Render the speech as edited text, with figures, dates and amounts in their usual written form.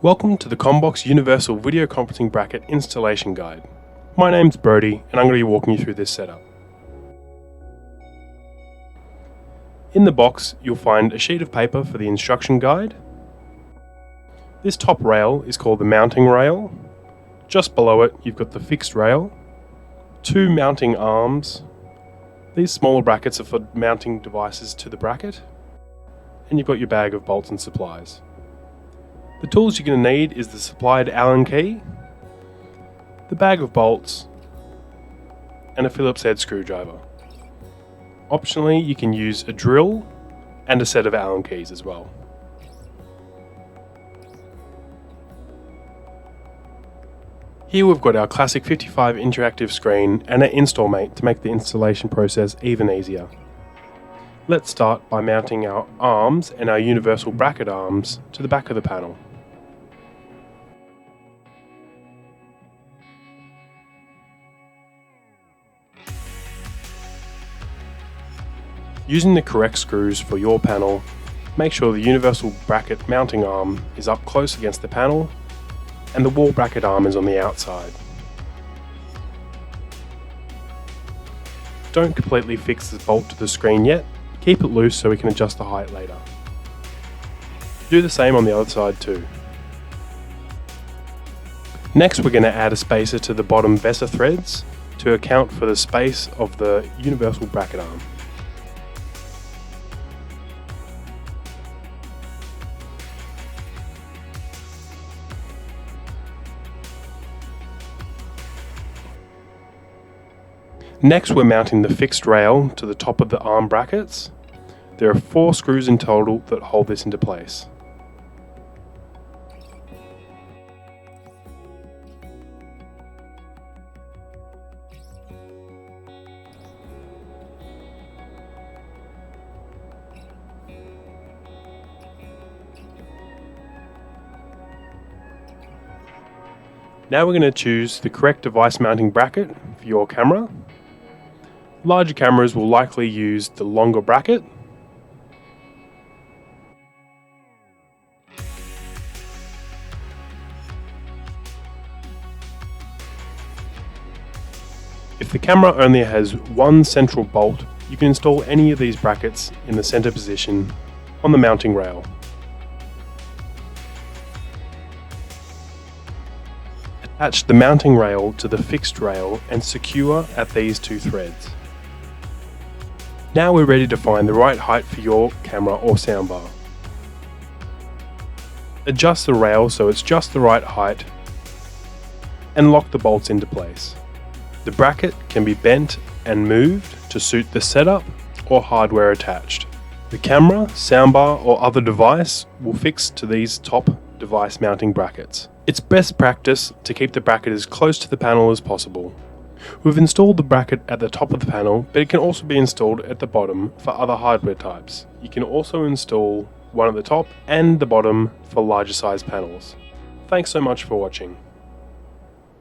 Welcome to the CommBox Universal Video Conferencing Bracket Installation Guide. My name's Brody and I'm going to be walking you through this setup. In the box you'll find a sheet of paper for the instruction guide. This top rail is called the mounting rail. Just below it you've got the fixed rail, two mounting arms. These smaller brackets are for mounting devices to the bracket, and you've got your bag of bolts and supplies. The tools you're going to need is the supplied Allen key, the bag of bolts, and a Phillips head screwdriver. Optionally, you can use a drill and a set of Allen keys as well. Here we've got our classic 55 interactive screen and an install mate to make the installation process even easier. Let's start by mounting our arms and our universal bracket arms to the back of the panel. Using the correct screws for your panel, make sure the universal bracket mounting arm is up close against the panel and the wall bracket arm is on the outside. Don't completely fix the bolt to the screen yet, keep it loose so we can adjust the height later. Do the same on the other side too. Next we're going to add a spacer to the bottom VESA threads to account for the space of the universal bracket arm. Next we're mounting the fixed rail to the top of the arm brackets. There are 4 screws in total that hold this into place. Now we're going to choose the correct device mounting bracket for your camera. Larger cameras will likely use the longer bracket. If the camera only has one central bolt, you can install any of these brackets in the center position on the mounting rail. Attach the mounting rail to the fixed rail and secure at these 2 threads. Now we're ready to find the right height for your camera or soundbar. Adjust the rail so it's just the right height and lock the bolts into place. The bracket can be bent and moved to suit the setup or hardware attached. The camera, soundbar or other device will fix to these top device mounting brackets. It's best practice to keep the bracket as close to the panel as possible. We've installed the bracket at the top of the panel, but it can also be installed at the bottom for other hardware types. You can also install one at the top and the bottom for larger size panels. Thanks so much for watching.